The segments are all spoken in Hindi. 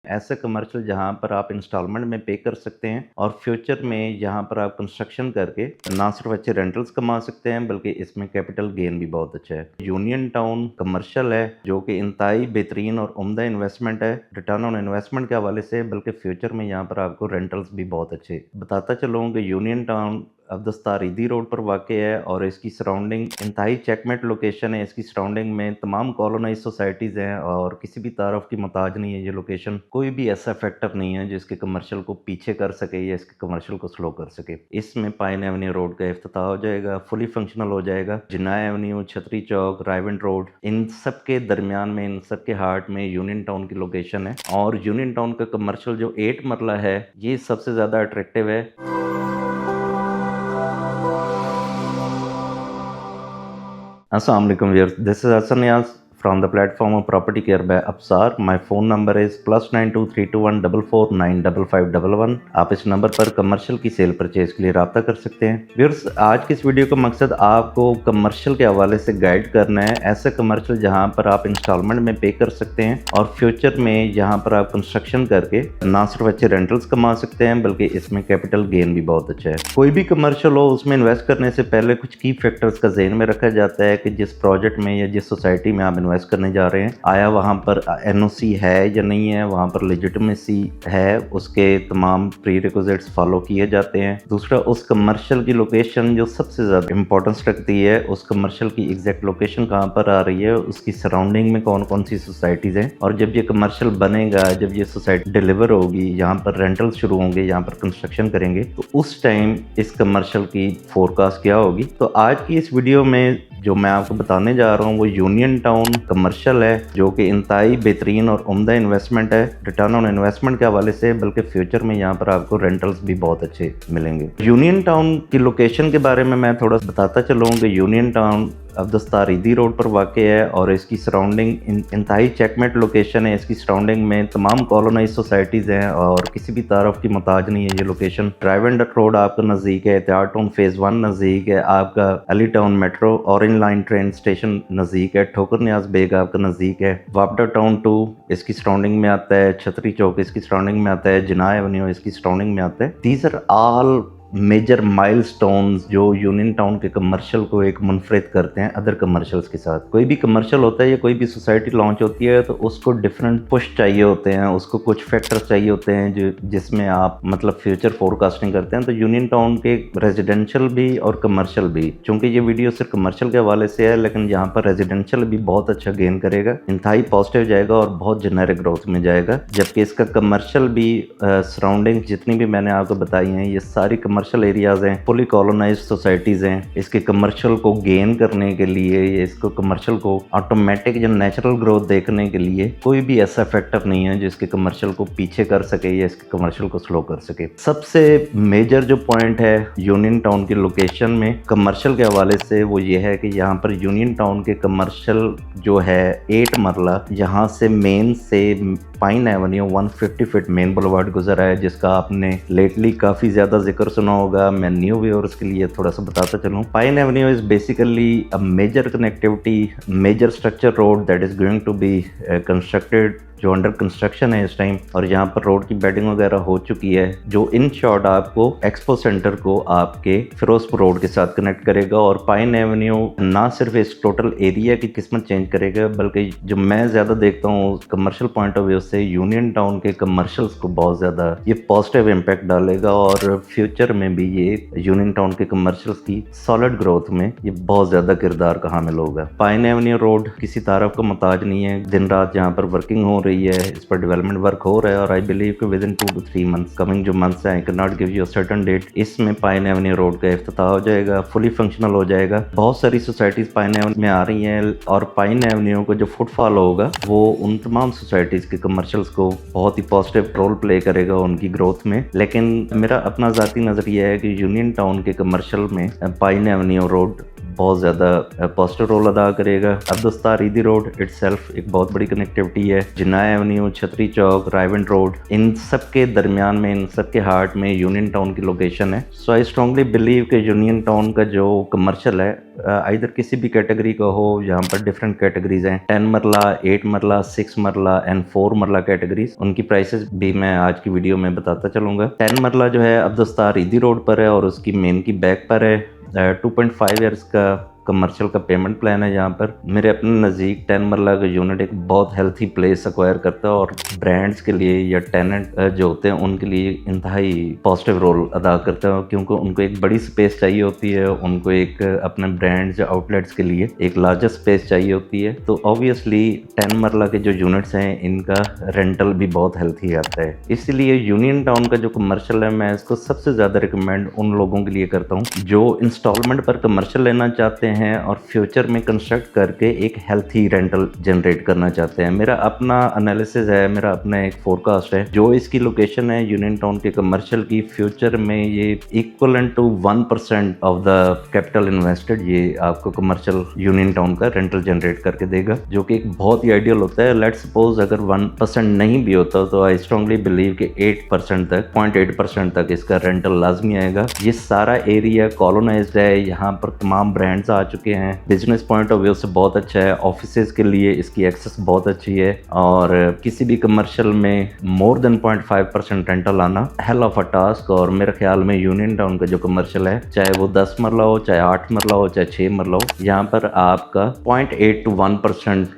ऐसे कमर्शियल जहाँ पर आप इंस्टॉलमेंट में पे कर सकते हैं और फ्यूचर में यहाँ पर आप कंस्ट्रक्शन करके ना सिर्फ अच्छे रेंटल्स कमा सकते हैं बल्कि इसमें कैपिटल गेन भी बहुत अच्छा है। यूनियन टाउन कमर्शियल है जो कि इंतहाई बेहतरीन और उम्दा इन्वेस्टमेंट है रिटर्न ऑन इन्वेस्टमेंट के हवाले से, बल्कि फ्यूचर में यहाँ पर आपको रेंटल्स भी बहुत अच्छे बताता चलूँ कि यूनियन टाउन अब्दुस्तारीदी रोड पर वाक़ है और इसकी सराउंडिंग इंतहाई चेकमेट लोकेशन है। इसकी सराउंडिंग में तमाम कॉलोनाइज सोसाइटीज़ हैं और किसी भी तारफ़ की मोहताज नहीं है। ये लोकेशन कोई भी ऐसा फैक्टर नहीं है जिसके कमर्शियल को पीछे कर सके या इसके कमर्शियल को स्लो कर सके। इसमें पाइन एवेन्यू रोड का इफ्तिताह हो जाएगा, फुली फंक्शनल हो जाएगा। जिन्ना एवेन्यू, छतरी चौक, रायविंड रोड, इन सब के दरमियान में, इन सब के हार्ट में यूनियन टाउन की लोकेशन है और यूनियन टाउन का कमर्शियल जो 8 मरला है ये सबसे ज़्यादा अट्रैक्टिव है। Assalamu alaikum viewers, this is Hassan Niaz from the platform of Property Care by Absar. My phone number is +923214495511। आप इस नंबर पर कमर्शियल की सेल परचेज के लिए रब्ता कर सकते हैं। व्यूअर्स, आज की इस वीडियो का मकसद आपको कमर्शियल के हवाले से गाइड करना है। ऐसे कमर्शियल जहां पर आप इंस्टॉलमेंट में पे कर सकते हैं और फ्यूचर में जहां पर आप कंस्ट्रक्शन करके ना सिर्फ अच्छे रेंटल्स कमा सकते हैं बल्कि इसमें कैपिटल गेन भी बहुत अच्छा है। कोई भी कमर्शियल हो उसमें इन्वेस्ट करने से पहले कुछ की फैक्टर्स का ज़हन में रखा जाता है कि जिस प्रोजेक्ट में या जिस सोसाइटी में आप इन्वेस्ट करने जा रहे हैं, आया वहां पर एनओसी है या नहीं है, वहां पर लेजिटिमेसी है, उसके तमाम प्री रिक्विजिट्स फॉलो किए जाते हैं। दूसरा, उस कमर्शियल की लोकेशन जो सबसे ज़्यादा इंपॉर्टेंस रखती है, उस कमर्शियल की एग्जैक्ट लोकेशन कहाँ पर आ रही है, उसकी सराउंडिंग में कौन कौन सी सोसाइटीज़ हैं और जब ये कमर्शियल बनेगा, जब ये सोसाइटी डिलीवर होगी, यहाँ पर रेंटल शुरू होंगे, यहाँ पर कंस्ट्रक्शन करेंगे, तो उस टाइम इस कमर्शियल की फोरकास्ट क्या होगी। तो आज की इस वीडियो में जो मैं आपको बताने जा रहा हूँ वो यूनियन टाउन कमर्शियल है जो कि इंतहाई बेहतरीन और उम्दा इन्वेस्टमेंट है रिटर्न ऑन इन्वेस्टमेंट के हवाले से, बल्कि फ्यूचर में यहाँ पर आपको रेंटल्स भी बहुत अच्छे मिलेंगे। यूनियन टाउन की लोकेशन के बारे में मैं थोड़ा बताता चलूँ कि यूनियन टाउन अब्दुस्तारीदी रोड पर वाक़ है और इसकी सराउंडिंग इंतहाई चेकमेट लोकेशन है। इसकी सराउंडिंग में तमाम कॉलोनाइज सोसाइटीज़ हैं और किसी भी तारफ़ की मोहताज नहीं है। ये लोकेशन रायविंड रोड आपका नज़दीक है, एहतियात टाउन फेज़ 1 नज़दीक है, आपका Ali town metro orange line train station नज़दीक है, ठोकर न्याज बेग आपका नज़दीक है, वापडा टाउन 2 इसकी सराउंडिंग में आता है, छतरी चौक इसकी सराउंडिंग में आता है, जिन्ना एवेन्यू इसकी सराउंडिंग में आता है। These are all major milestones जो यूनियन टाउन के कमर्शियल को एक मुनफरिद करते हैं अदर कमर्शियल्स के साथ। कोई भी कमर्शियल होता है या कोई भी सोसाइटी लॉन्च होती है तो उसको डिफरेंट पुश चाहिए होते हैं, उसको कुछ फैक्टर्स चाहिए होते हैं जो जिसमें आप मतलब फ्यूचर फोरकास्टिंग करते हैं। तो यूनियन टाउन के रेजिडेंशियल भी और कमर्शियल भी, चूंकि ये वीडियो सिर्फ कमर्शियल के हवाले से है, लेकिन यहाँ पर रेजिडेंशियल भी बहुत अच्छा गेन करेगा, इंतहाई पॉजिटिव जाएगा और बहुत जेनेरिक ग्रोथ में जाएगा। जबकि इसका कमर्शियल भी सराउंडिंग जितनी भी मैंने आपको बताई हैं ये सारी कमर्शियल एरियाज हैं, फुली कॉलोनाइज्ड सोसाइटीज़ हैं। इसके कमर्शियल को गेन करने के लिए, इसको कमर्शियल को ऑटोमेटिक या नेचुरल ग्रोथ देखने के लिए कोई भी ऐसा फैक्टर नहीं है जिसके कमर्शियल को पीछे कर सके या इसके कमर्शियल को स्लो कर सके। सबसे मेजर जो पॉइंट है यूनियन टाउन की लोकेशन में कमर्शियल के हवाले से वो ये है कि यहाँ पर यूनियन टाउन के कमर्शियल जो है 8 मरला, यहाँ से मेन से pine Avenue 150 feet main boulevard गुजरा है जिसका आपने लेटली काफ़ी ज़्यादा जिक्र सुना होगा। मैं न्यू व्यूअर्स के लिए थोड़ा सा बताता चलूँ। Pine Avenue is basically a major connectivity, major structure road that is going to be constructed, जो अंडर कंस्ट्रक्शन है इस टाइम, और यहाँ पर रोड की बेडिंग वगैरह हो चुकी है, जो इन शॉर्ट आपको एक्सपो सेंटर को आपके फिरोजपुर रोड के साथ कनेक्ट करेगा। और पाइन एवेन्यू ना सिर्फ इस टोटल एरिया की किस्मत चेंज करेगा बल्कि जो मैं ज़्यादा देखता हूँ कमर्शियल पॉइंट ऑफ व्यू से, यूनियन टाउन के कमर्शियल्स को बहुत ज़्यादा ये पॉजिटिव इम्पैक्ट डालेगा और फ्यूचर में भी ये यूनियन टाउन के कमर्शियल्स की सॉलिड ग्रोथ में ये बहुत ज़्यादा किरदार का हामिल होगा। पाइन एवेन्यू रोड किसी तारफ का मोहताज नहीं है, दिन रात यहाँ पर वर्किंग हो रही है, इस पर डेवलपमेंट वर्क हो रहा है और आई बिलीव कि within 2 to 3 months, coming जो मंथ्स हैं, I can not give you a certain date, इसमें पाइन एवेन्यू रोड का इफ्तिताह हो जाएगा, फुली फंक्शनल हो जाएगा। बहुत सारी सोसाइटीज पाइन एवेन्यू में आ रही हैं और पाइन एवेन्यू को जो फुटफॉल होगा वो उन तमाम सोसाइटीज के कमर्शियल्स को बहुत ही पॉजिटिव रोल प्ले करेगा उनकी ग्रोथ में। लेकिन मेरा अपना ज़ाती नज़रिया है कि यूनियन टाउन के कमर्शियल में पाइन एवेन्यू रोड बहुत ज़्यादा पॉजिटिव रोल अदा करेगा। अब्दुस्तार ईदी रोड इटसेल्फ एक बहुत बड़ी कनेक्टिविटी है। जिन्ना एवेन्यू, छतरी चौक, रायवन रोड, इन सब के दरमियान में, इन सब के हार्ट में यूनियन टाउन की लोकेशन है। सो आई स्ट्रांगली बिलीव कि यूनियन टाउन का जो कमर्शियल है इधर किसी भी कैटेगरी का हो, यहाँ पर डिफरेंट कैटेगरीज हैं, 10 मरला, 8 मरला, 6 मरला एंड 4 मरला कैटेगरीज। उनकी प्राइसेस भी मैं आज की वीडियो में बताता चलूँगा। 10 मरला जो है अब्दुस्तार ईदी रोड पर है और उसकी मेन की बैक पर है। 2.5 ईयर्स का कमर्शियल का पेमेंट प्लान है। यहाँ पर मेरे अपने नज़दीक 10 मरला का यूनिट एक बहुत हेल्थी प्लेस एक्वायर करता है और ब्रांड्स के लिए या टेनेंट जो होते हैं उनके लिए इंतहाई पॉजिटिव रोल अदा करता है, क्योंकि उनको एक बड़ी स्पेस चाहिए होती है, उनको एक अपने ब्रांड्स या आउटलेट्स के लिए एक लार्जर स्पेस चाहिए होती है। तो ऑब्वियसली 10 मरला के जो यूनिट्स हैं इनका रेंटल भी बहुत हेल्थी आता है। इसलिए यूनियन टाउन का जो कमर्शियल है मैं इसको सबसे ज़्यादा रिकमेंड उन लोगों के लिए करता हूँ जो इंस्टॉलमेंट पर कमर्शियल लेना चाहते हैं और फ्यूचर में कंस्ट्रक्ट करके एक हेल्थी रेंटल जनरेट करना चाहते हैं। मेरा अपना एनालिसिस है, मेरा अपना एक फोरकास्ट है। जो इसकी लोकेशन है यूनियन टाउन के कमर्शियल की, फ्यूचर में ये equivalent to 1% of the capital invested ये आपको कमर्शियल यूनियन टाउन का रेंटल जनरेट करके देगा, जो कि एक बहुत ही आइडियल होता है। लेट्स सपोज अगर 1% नहीं भी होता तो आई स्ट्रांगली बिलीव कि 8% तक, 0.8% तक इसका रेंटल लाजमी आएगा। ये सारा एरिया कॉलोनाइज्ड है, यहाँ पर तमाम ब्रांड्स आ चुके हैं। बिजनेस पॉइंट ऑफ व्यू से बहुत अच्छा है, ऑफिसेज के लिए इसकी एक्सेस बहुत अच्छी है और किसी भी कमर्शियल में मोर देन 0.5% रेंटल आना हेल ऑफ अ टास्क। और मेरे ख्याल में यूनियन टाउन का जो कमर्शियल है, चाहे वो 10 मरला हो, चाहे 8 मरला हो, चाहे 6 मरला हो, यहाँ पर आपका 0.8 to 1%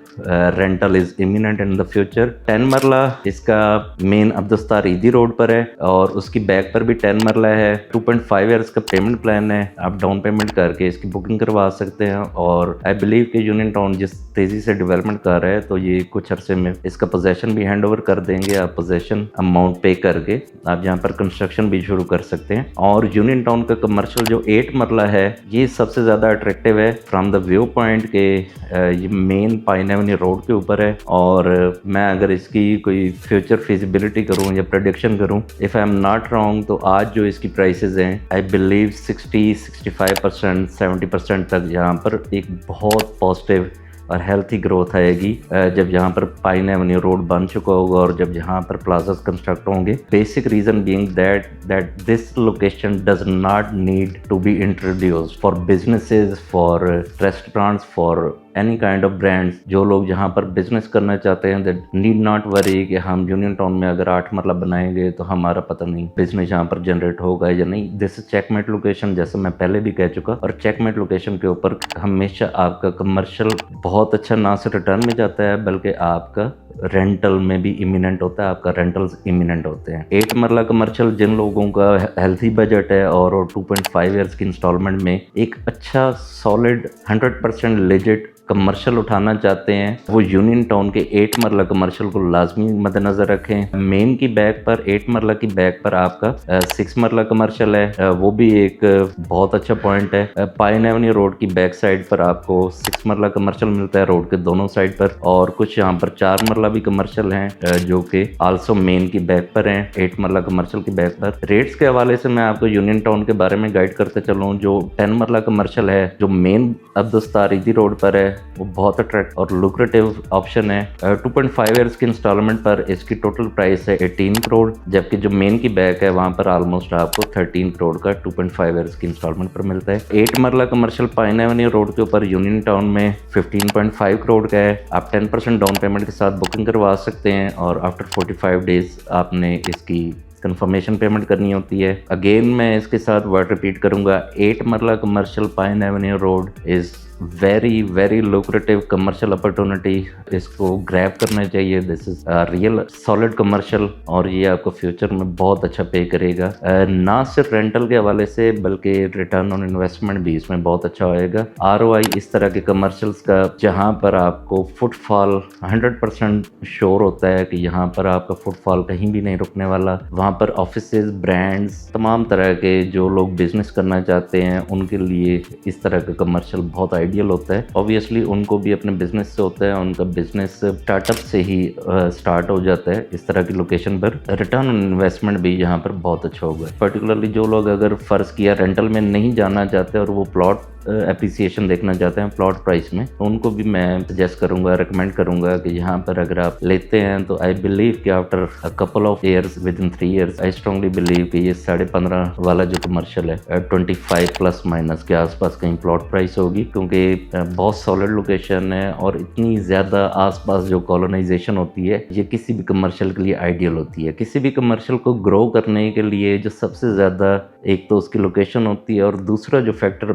rental is imminent in the future. 10 marla इसका मेन अब्दुस्तार ईदी रोड पर है और उसकी बैक पर भी 10 मरला है। 2.5 ईयर्स का पेमेंट प्लान है, आप डाउन पेमेंट करके इसकी बुकिंग करवा सकते हैं। और आई बिलीव कि यूनियन टाउन जिस तेजी से डेवलपमेंट कर रहा है तो ये कुछ अरसे में इसका पोजेशन भी हैंड ओवर कर देंगे। आप पोजेशन अमाउंट पे करके आप यहाँ पर कंस्ट्रक्शन भी शुरू कर सकते हैं। और यूनियन टाउन का कमर्शियल जो 8 मरला है ये सबसे ज़्यादा अट्रैक्टिव है फ्रॉम द व्यू पॉइंट के ये मेन पाइन रोड के ऊपर है। और मैं अगर इसकी कोई फ्यूचर फिजिबिलिटी करूं या प्रेडिक्शन करूं, if I am not wrong, तो आज जो इसकी प्राइसेस हैं आई बिलीव 60-65%, 70% तक यहाँ पर एक बहुत पॉजिटिव और हेल्थी ग्रोथ आएगी जब यहाँ पर पाइन एवेन्यू रोड बन चुका होगा और जब यहाँ पर प्लाजास कंस्ट्रक्ट होंगे। Basic reason being that this location does not need to be introduced for businesses, for restaurants, for any kind of brands. जो लोग जहाँ पर बिजनेस करना चाहते हैं दैट नीड नॉट वरी कि हम यूनियन टाउन में अगर 8 मरला बनाएंगे तो हमारा पता नहीं बिजनेस यहाँ पर जनरेट होगा या नहीं। दिस इज चेकमेट लोकेशन, जैसे मैं पहले भी कह चुका। और चेकमेट लोकेशन के ऊपर हमेशा आपका कमर्शियल बहुत अच्छा ना सिर्फ रिटर्न में जाता है बल्कि आपका रेंटल में भी इमिनेंट होता है, आपका रेंटल्स इमिनेंट होते हैं। 8 मरला कमर्शियल जिन लोगों का हेल्थी बजट है और 2.5 ईयर्स की इंस्टॉलमेंट में एक अच्छा सॉलिड 100% लेजिट कमर्शियल उठाना चाहते हैं, वो यूनियन टाउन के 8 मरला कमर्शियल को लाजमी मद्देनजर रखें। मेन की बैक पर 8 मरला की बैक पर आपका 6 मरला कमर्शियल है, वो भी एक बहुत अच्छा पॉइंट है। पाइन एवेन्यू रोड की बैक साइड पर आपको 6 मरला कमर्शियल मिलता है रोड के दोनों साइड पर, और कुछ यहाँ पर 4 मरला भी कमर्शियल हैं जो कि आल्सो मेन की बैक पर हैं, 8 मरला कमर्शियल की बैक पर। रेट्स के हवाले से मैं आपको यूनियन टाउन के बारे में गाइड करते चलूँ। जो 10 मरला कमर्शियल है जो मेन अब्दुस्तार ईदी रोड पर है वो बहुत अट्रैक्ट और लुक्रेटिव ऑप्शन है। 2.5 ईयर्स की इंस्टॉलमेंट पर इसकी टोटल प्राइस है 18 करोड़, जबकि जो मेन की बैक है वहाँ पर ऑलमोस्ट आपको 13 करोड़ का 2.5 ईयर्स की इंस्टॉलमेंट पर मिलता है। 8 मरला कमर्शियल पाइन एवेन्यू रोड के ऊपर यूनियन टाउन में 15.5 करोड़ का है। आप 10% डाउन पेमेंट के साथ बुकिंग करवा सकते हैं और आफ्टर 45 डेज आपने इसकी कंफर्मेशन पेमेंट करनी होती है। अगेन मैं इसके साथ वर्ड रिपीट करूंगा, 8 मरला commercial pine Avenue road is very very lucrative commercial opportunity, इसको ग्रैब करना चाहिए। This is real solid commercial और ये आपको फ्यूचर में बहुत अच्छा पे करेगा, ना सिर्फ रेंटल के हवाले से बल्कि रिटर्न ऑन इन्वेस्टमेंट भी इसमें बहुत अच्छा होएगा। ROI इस तरह के कमर्शियल्स का जहाँ पर आपको फुटफॉल 100% श्योर होता है कि यहाँ पर आपका फुटफॉल कहीं भी नहीं रुकने वाला। वहाँ पर ऑफिसेज, ब्रांड्स, तमाम तरह के जो लोग बिजनेस करना चाहते हैं उनके लिए इस तरह का कमर्शियल बहुत आइडियल होता है। ऑब्वियसली उनको भी अपने बिजनेस से होता है, उनका बिजनेस स्टार्टअप से ही स्टार्ट हो जाता है। इस तरह की लोकेशन पर रिटर्न ऑन इन्वेस्टमेंट भी यहाँ पर बहुत अच्छा होगा। पर्टिकुलरली जो लोग अगर फर्ज किया रेंटल में नहीं जाना चाहते और वो प्लॉट एप्रिसिएशन देखना चाहते हैं प्लॉट प्राइस में, तो उनको भी मैं सजेस्ट करूंगा, रिकमेंड करूंगा कि यहाँ पर अगर आप लेते हैं तो आई बिलीव कि after a couple of years, with in 3 years, I strongly believe कि ये 15.5 वाला जो कमर्शियल है 25 प्लस माइनस के आसपास कहीं प्लॉट प्राइस होगी, क्योंकि बहुत सॉलिड लोकेशन है और इतनी ज़्यादा आसपास जो कॉलोनाइजेशन होती है ये किसी भी कमर्शियल के लिए आइडियल होती है। किसी भी कमर्शियल को ग्रो करने के लिए जो सबसे ज़्यादा, एक तो उसकी लोकेशन होती है और दूसरा जो फैक्टर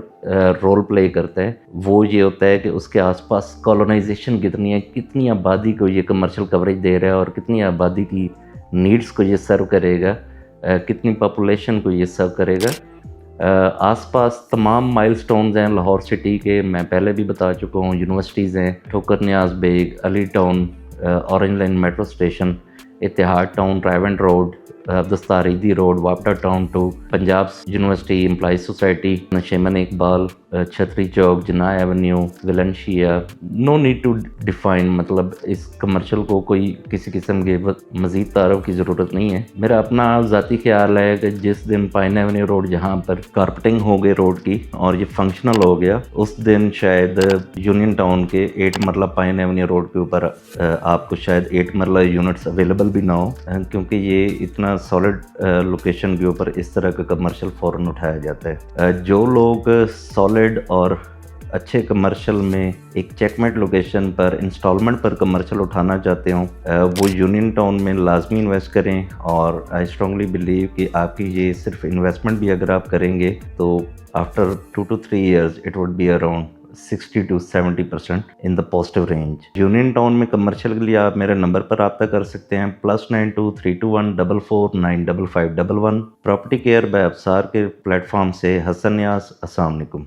रोल प्ले करता है वो ये होता है कि उसके आसपास कॉलोनाइजेशन कितनी है, कितनी आबादी को ये कमर्शियल कवरेज दे रहा है और कितनी आबादी की नीड्स को ये सर्व करेगा, कितनी पॉपुलेशन को ये सर्व करेगा। आसपास तमाम माइलस्टोन्स हैं लाहौर सिटी के, मैं पहले भी बता चुका हूँ। यूनिवर्सिटीज़ हैं, Thokar Niaz Baig, Ali town, orange line metro station, Ittehad town, Raiwind road, दस्तारीदी रोड, वापडा town two, Punjab university, employ society, Nasheman Iqbal, Chhatri Chowk, Jinnah avenue, Valencia. No need to define, मतलब इस कमर्शियल को कोई किसी किस्म के मज़ीद तारफ़ की ज़रूरत नहीं है। मेरा अपना ज़ाती ख्याल है कि जिस दिन पाइन एवेन्यू रोड जहाँ पर कारपेटिंग हो गई रोड की और ये फंक्शनल हो गया, उस दिन शायद यूनियन टाउन के 8 मरला पाइन एवेन्यू रोड के ऊपर आपको शायद 8 मरला यूनिट्स अवेलेबल भी ना हो, क्योंकि ये इतना सॉलिड लोकेशन के ऊपर इस तरह का कमर्शियल फ़ौरन उठाया जाता है। जो लोग सॉलिड और अच्छे कमर्शियल में एक चेकमेट लोकेशन पर इंस्टॉलमेंट पर कमर्शियल उठाना चाहते हो, वो यूनियन टाउन में लाजमी इन्वेस्ट करें। और आई स्ट्रांगली बिलीव कि आपकी ये सिर्फ इन्वेस्टमेंट भी अगर आप करेंगे तो after 2 to 3 years it would be around 60 to 70% in the positive range. Union town में कमर्शियल के लिए आप मेरे नंबर पर रब्ता कर सकते हैं, +92 321 44 95511। प्रॉपर्टी केयर बाय अफसार के प्लेटफॉर्म से हसन नियाज़। अस्सलाम वालेकुम।